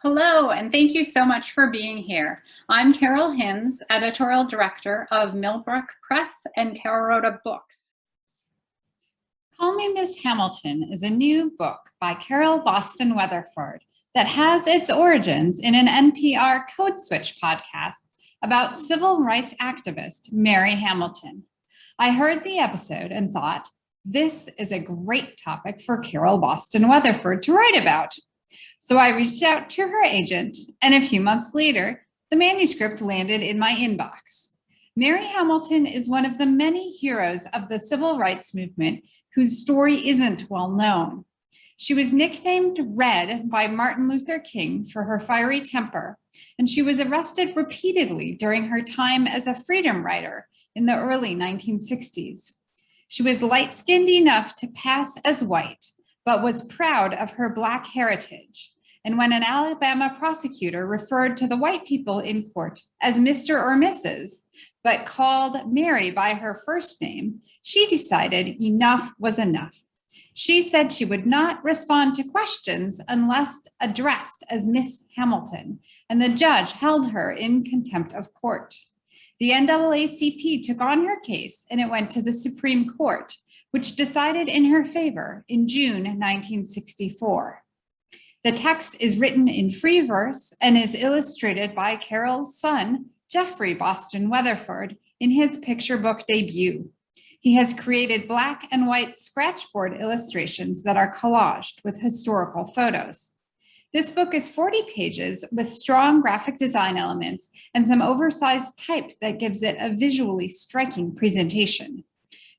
Hello, and thank you so much for being here. I'm Carol Hinz, editorial director of Millbrook Press and Carolrhoda Books. Call Me Miss Hamilton is a new book by Carol Boston Weatherford that has its origins in an NPR Code Switch podcast about civil rights activist Mary Hamilton. I heard the episode and thought, this is a great topic for Carol Boston Weatherford to write about. So I reached out to her agent, and a few months later, the manuscript landed in my inbox. Mary Hamilton is one of the many heroes of the civil rights movement whose story isn't well known. She was nicknamed Red by Martin Luther King for her fiery temper, and she was arrested repeatedly during her time as a freedom rider in the early 1960s. She was light-skinned enough to pass as white, but was proud of her Black heritage. And when an Alabama prosecutor referred to the white people in court as Mr. or Mrs., but called Mary by her first name, she decided enough was enough. She said she would not respond to questions unless addressed as Miss Hamilton, and the judge held her in contempt of court. The NAACP took on her case, and it went to the Supreme Court, which decided in her favor in June 1964. The text is written in free verse and is illustrated by Carol's son, Jeffrey Boston Weatherford, in his picture book debut. He has created black and white scratchboard illustrations that are collaged with historical photos. This book is 40 pages with strong graphic design elements and some oversized type that gives it a visually striking presentation.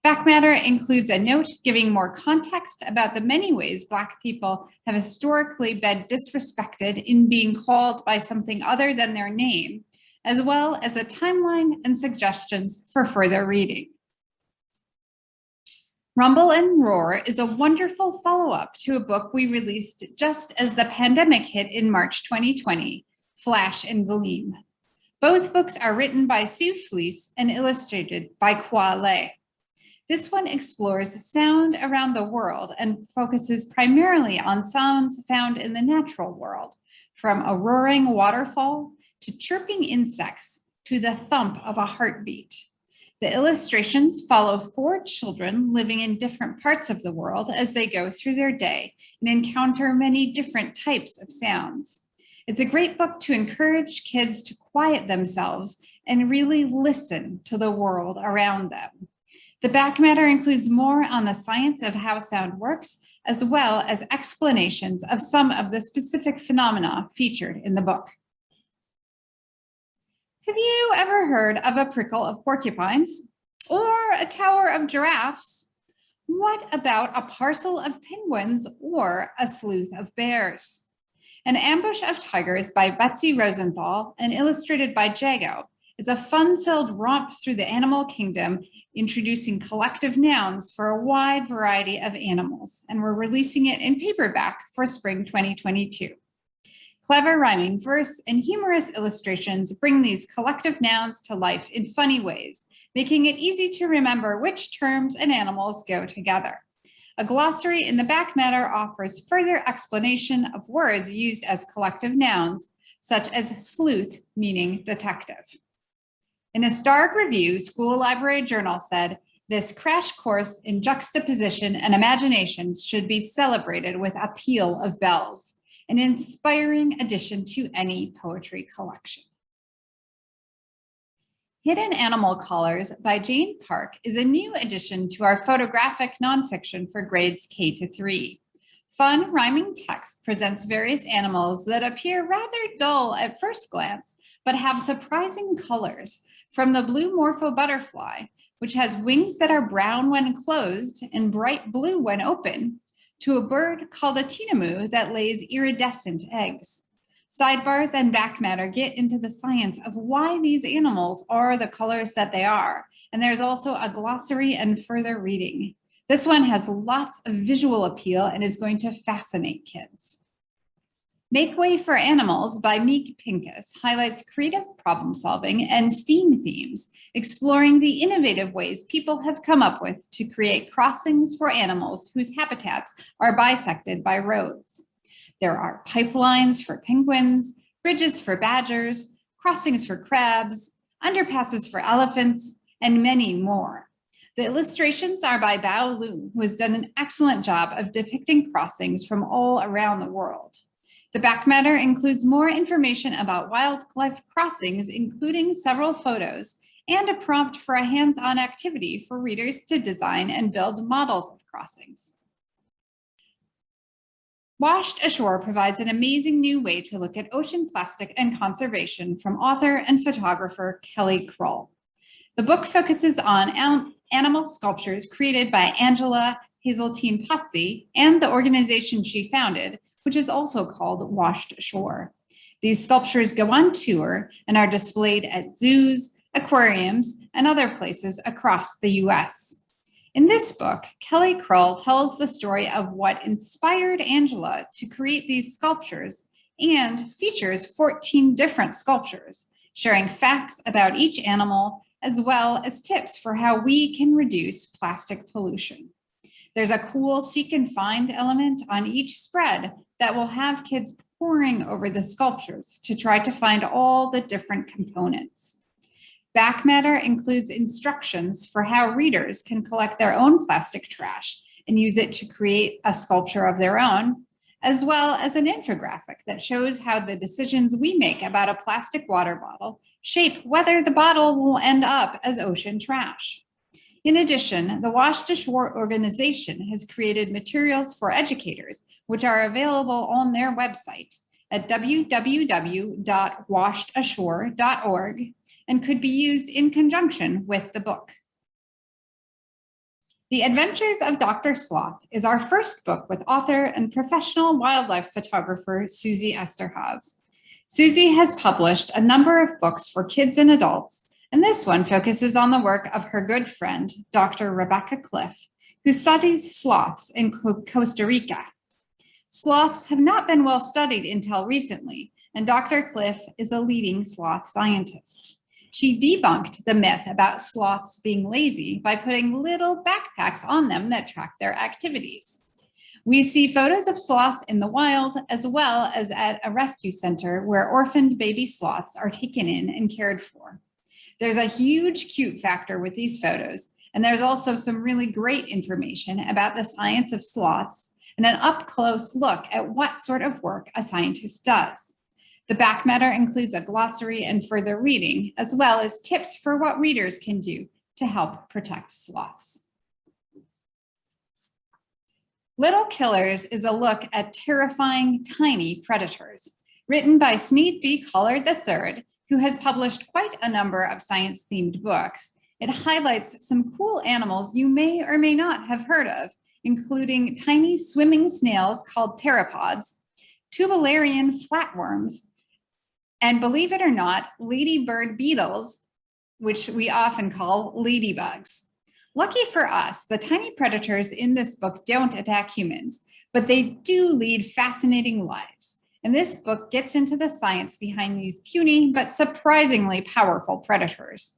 Back matter includes a note giving more context about the many ways Black people have historically been disrespected in being called by something other than their name, as well as a timeline and suggestions for further reading. Rumble and Roar is a wonderful follow-up to a book we released just as the pandemic hit in March 2020, Flash and Gleam. Both books are written by Sue Fleece and illustrated by Kwa Lei. This one explores sound around the world and focuses primarily on sounds found in the natural world, from a roaring waterfall to chirping insects to the thump of a heartbeat. The illustrations follow 4 children living in different parts of the world as they go through their day and encounter many different types of sounds. It's a great book to encourage kids to quiet themselves and really listen to the world around them. The back matter includes more on the science of how sound works, as well as explanations of some of the specific phenomena featured in the book. Have you ever heard of a prickle of porcupines or a tower of giraffes? What about a parcel of penguins or a sleuth of bears? An Ambush of Tigers by Betsy Rosenthal and illustrated by Jago is a fun-filled romp through the animal kingdom, introducing collective nouns for a wide variety of animals, and we're releasing it in paperback for spring 2022. Clever rhyming verse and humorous illustrations bring these collective nouns to life in funny ways, making it easy to remember which terms and animals go together. A glossary in the back matter offers further explanation of words used as collective nouns, such as sleuth, meaning detective. In a starred review, School Library Journal said, "This crash course in juxtaposition and imagination should be celebrated with a peal of bells, an inspiring addition to any poetry collection." Hidden Animal Colors by Jane Park is a new addition to our photographic nonfiction for grades K to 3. Fun rhyming text presents various animals that appear rather dull at first glance, but have surprising colors, from the blue morpho butterfly, which has wings that are brown when closed and bright blue when open, to a bird called a tinamou that lays iridescent eggs. Sidebars and back matter get into the science of why these animals are the colors that they are, and there's also a glossary and further reading. This one has lots of visual appeal and is going to fascinate kids. Make Way for Animals by Meek Pincus highlights creative problem solving and STEAM themes, exploring the innovative ways people have come up with to create crossings for animals whose habitats are bisected by roads. There are pipelines for penguins, bridges for badgers, crossings for crabs, underpasses for elephants, and many more. The illustrations are by Bao Lu, who has done an excellent job of depicting crossings from all around the world. The back matter includes more information about wildlife crossings, including several photos and a prompt for a hands-on activity for readers to design and build models of crossings. Washed Ashore provides an amazing new way to look at ocean plastic and conservation from author and photographer Kelly Kroll. The book focuses on animal sculptures created by Angela Hazeltine Pozzi and the organization she founded, which is also called Washed Ashore. These sculptures go on tour and are displayed at zoos, aquariums, and other places across the US. In this book, Kelly Kroll tells the story of what inspired Angela to create these sculptures and features 14 different sculptures, sharing facts about each animal as well as tips for how we can reduce plastic pollution. There's a cool seek and find element on each spread that will have kids poring over the sculptures to try to find all the different components. Back matter includes instructions for how readers can collect their own plastic trash and use it to create a sculpture of their own, as well as an infographic that shows how the decisions we make about a plastic water bottle shape whether the bottle will end up as ocean trash. In addition, the Washed Ashore organization has created materials for educators, which are available on their website at www.washedashore.org and could be used in conjunction with the book. The Adventures of Dr. Sloth is our first book with author and professional wildlife photographer Susie Esterhazy. Susie has published a number of books for kids and adults, and this one focuses on the work of her good friend, Dr. Rebecca Cliff, who studies sloths in Costa Rica. Sloths have not been well studied until recently, and Dr. Cliff is a leading sloth scientist. She debunked the myth about sloths being lazy by putting little backpacks on them that track their activities. We see photos of sloths in the wild, as well as at a rescue center where orphaned baby sloths are taken in and cared for. There's a huge cute factor with these photos, and there's also some really great information about the science of sloths and an up-close look at what sort of work a scientist does. The back matter includes a glossary and further reading, as well as tips for what readers can do to help protect sloths. Little Killers is a look at terrifying tiny predators. Written by Sneed B. Collard III, who has published quite a number of science-themed books, it highlights some cool animals you may or may not have heard of, including tiny swimming snails called pteropods, tubularian flatworms, and believe it or not, ladybird beetles, which we often call ladybugs. Lucky for us, the tiny predators in this book don't attack humans, but they do lead fascinating lives. And this book gets into the science behind these puny but surprisingly powerful predators.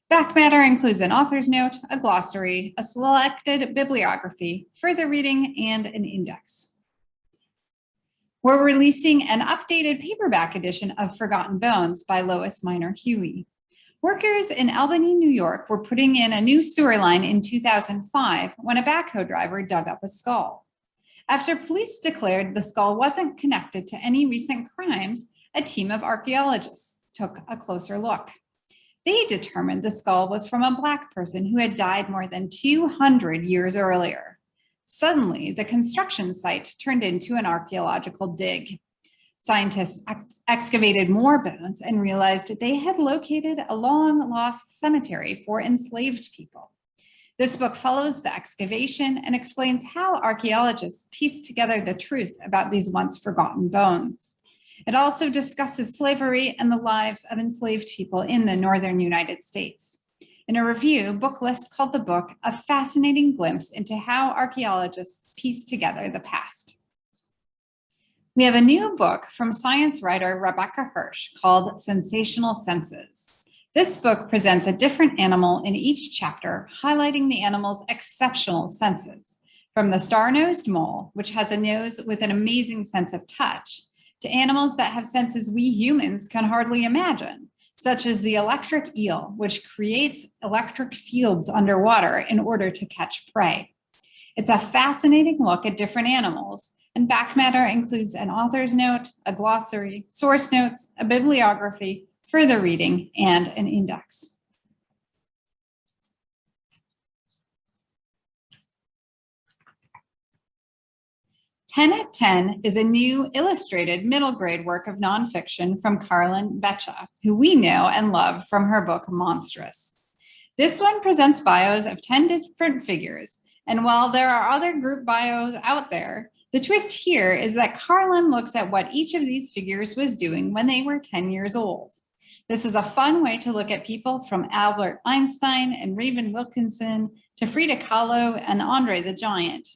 Back matter includes an author's note, a glossary, a selected bibliography, further reading, and an index. We're releasing an updated paperback edition of Forgotten Bones by Lois Minor Huey. Workers in Albany, New York were putting in a new sewer line in 2005 when a backhoe driver dug up a skull. After police declared the skull wasn't connected to any recent crimes, a team of archaeologists took a closer look. They determined the skull was from a Black person who had died more than 200 years earlier. Suddenly, the construction site turned into an archaeological dig. Scientists excavated more bones and realized they had located a long-lost cemetery for enslaved people. This book follows the excavation and explains how archaeologists pieced together the truth about these once-forgotten bones. It also discusses slavery and the lives of enslaved people in the northern United States. In a review, Booklist called the book a fascinating glimpse into how archaeologists piece together the past. We have a new book from science writer Rebecca Hirsch called Sensational Senses. This book presents a different animal in each chapter, highlighting the animal's exceptional senses. from the star-nosed mole, which has a nose with an amazing sense of touch, to animals that have senses we humans can hardly imagine, such as the electric eel, which creates electric fields underwater in order to catch prey. It's a fascinating look at different animals, and back matter includes an author's note, a glossary, source notes, a bibliography, further reading, and an index. "10 at 10 is a new illustrated middle grade work of nonfiction from Carolyn Betcha, who we know and love from her book Monstrous. This one presents bios of 10 different figures, and while there are other group bios out there, the twist here is that Carolyn looks at what each of these figures was doing when they were 10 years old. This is a fun way to look at people from Albert Einstein and Raven Wilkinson to Frida Kahlo and Andre the Giant.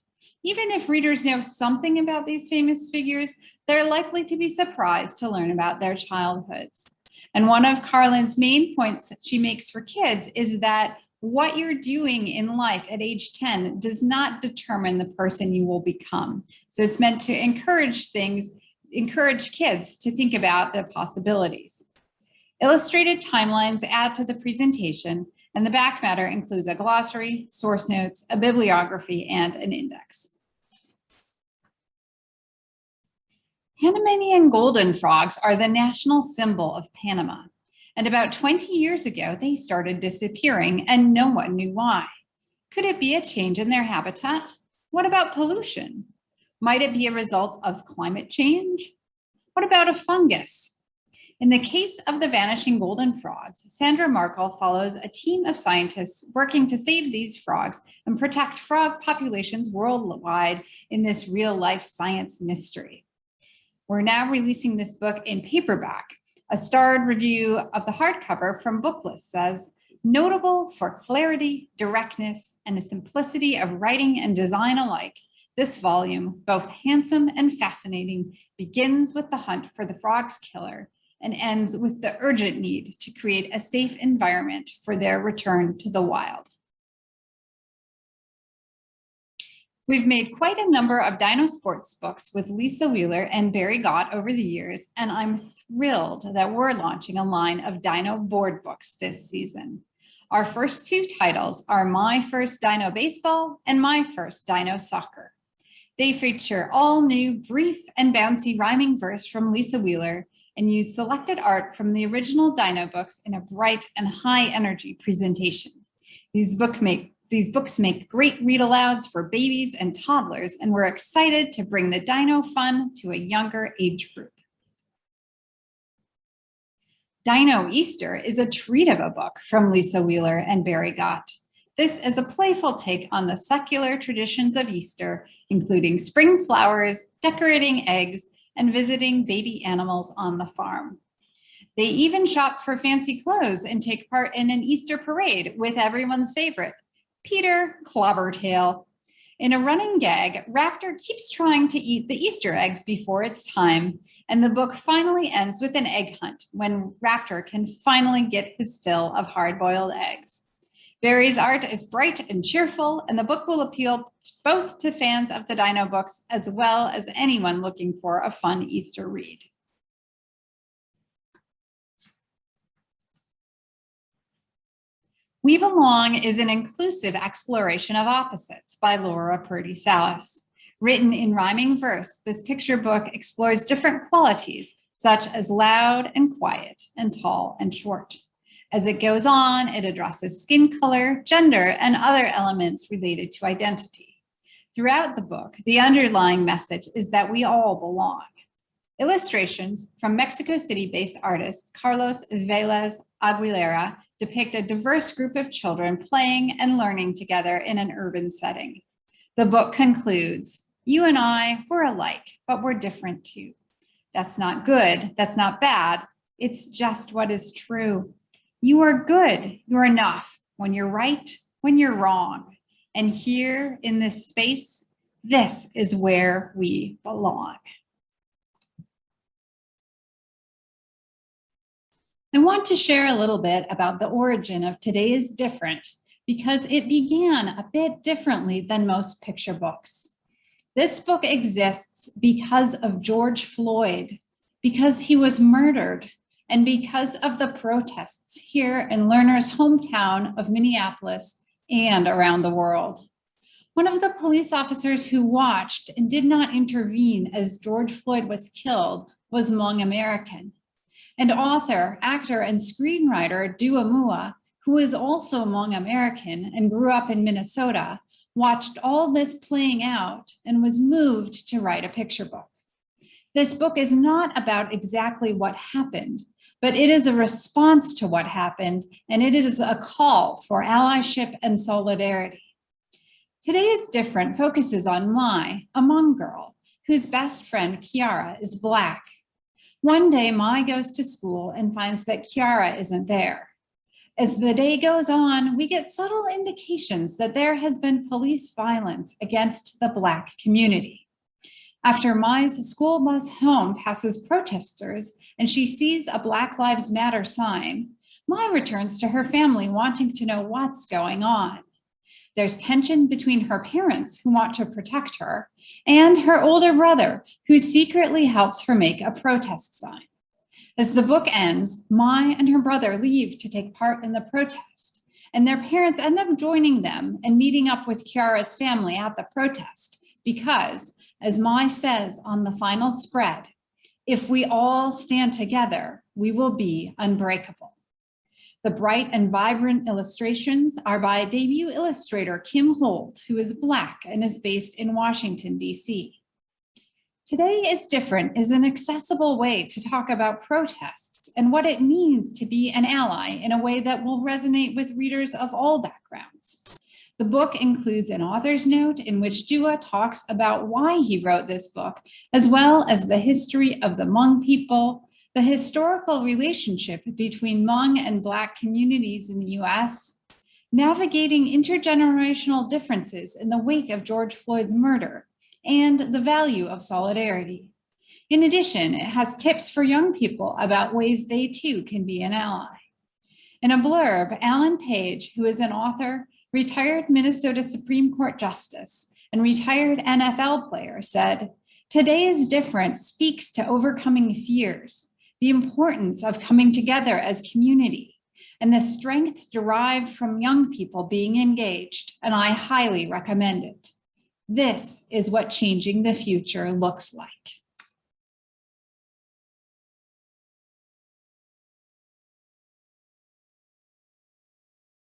Even if readers know something about these famous figures, they're likely to be surprised to learn about their childhoods. And one of Carolyn's main points that she makes for kids is that what you're doing in life at age 10 does not determine the person you will become. So it's meant to encourage kids to think about the possibilities. Illustrated timelines add to the presentation, and the back matter includes a glossary, source notes, a bibliography, and an index. Panamanian golden frogs are the national symbol of Panama. And about 20 years ago, they started disappearing and no one knew why. Could it be a change in their habitat? What about pollution? Might it be a result of climate change? What about a fungus? In the case of the vanishing golden frogs, Sandra Markle follows a team of scientists working to save these frogs and protect frog populations worldwide in this real-life science mystery. We're now releasing this book in paperback. A starred review of the hardcover from Booklist says, "Notable for clarity, directness, and the simplicity of writing and design alike, this volume, both handsome and fascinating, begins with the hunt for the frog's killer and ends with the urgent need to create a safe environment for their return to the wild." We've made quite a number of dino sports books with Lisa Wheeler and Barry Gott over the years, and I'm thrilled that we're launching a line of dino board books this season. Our first two titles are My First Dino Baseball and My First Dino Soccer. They feature all new brief and bouncy rhyming verse from Lisa Wheeler and use selected art from the original dino books in a bright and high energy presentation. These books make great read-alouds for babies and toddlers, and we're excited to bring the dino fun to a younger age group. Dino Easter is a treat of a book from Lisa Wheeler and Barry Gott. This is a playful take on the secular traditions of Easter, including spring flowers, decorating eggs, and visiting baby animals on the farm. They even shop for fancy clothes and take part in an Easter parade with everyone's favorite, Peter Clobbertail. In a running gag, Raptor keeps trying to eat the Easter eggs before it's time, and the book finally ends with an egg hunt when Raptor can finally get his fill of hard-boiled eggs. Barry's art is bright and cheerful, and the book will appeal both to fans of the dino books as well as anyone looking for a fun Easter read. We Belong is an inclusive exploration of opposites by Laura Purdy Salas. Written in rhyming verse, this picture book explores different qualities, such as loud and quiet, and tall and short. As it goes on, it addresses skin color, gender, and other elements related to identity. Throughout the book, the underlying message is that we all belong. Illustrations from Mexico City-based artist Carlos Velez Aguilera depict a diverse group of children playing and learning together in an urban setting. The book concludes, "You and I, we're alike, but we're different too. That's not good, that's not bad, it's just what is true. You are good, you're enough, when you're right, when you're wrong. And here in this space, this is where we belong." I want to share a little bit about the origin of Today is Different, because it began a bit differently than most picture books. This book exists because of George Floyd, because he was murdered, and because of the protests here in Lerner's hometown of Minneapolis and around the world. One of the police officers who watched and did not intervene as George Floyd was killed was Hmong American. And author, actor, and screenwriter Dua Mua, who is also Hmong American and grew up in Minnesota, watched all this playing out and was moved to write a picture book. This book is not about exactly what happened, but it is a response to what happened, and it is a call for allyship and solidarity. Today is Different focuses on Mai, a Hmong girl, whose best friend, Kiara, is Black. One day, Mai goes to school and finds that Kiara isn't there. As the day goes on, we get subtle indications that there has been police violence against the Black community. After Mai's school bus home passes protesters and she sees a Black Lives Matter sign, Mai returns to her family wanting to know what's going on. There's tension between her parents, who want to protect her, and her older brother, who secretly helps her make a protest sign. As the book ends, Mai and her brother leave to take part in the protest, and their parents end up joining them and meeting up with Kiara's family at the protest because, as Mai says on the final spread, if we all stand together, we will be unbreakable. The bright and vibrant illustrations are by debut illustrator Kim Holt, who is Black and is based in Washington, D.C. Today is Different is an accessible way to talk about protests and what it means to be an ally in a way that will resonate with readers of all backgrounds. The book includes an author's note in which Dua talks about why he wrote this book, as well as the history of the Hmong people, the historical relationship between Hmong and Black communities in the US, navigating intergenerational differences in the wake of George Floyd's murder, and the value of solidarity. In addition, it has tips for young people about ways they too can be an ally. In a blurb, Alan Page, who is an author, retired Minnesota Supreme Court Justice, and retired NFL player, said, "Today is Different speaks to overcoming fears, the importance of coming together as community, and the strength derived from young people being engaged, and I highly recommend it. This is what changing the future looks like."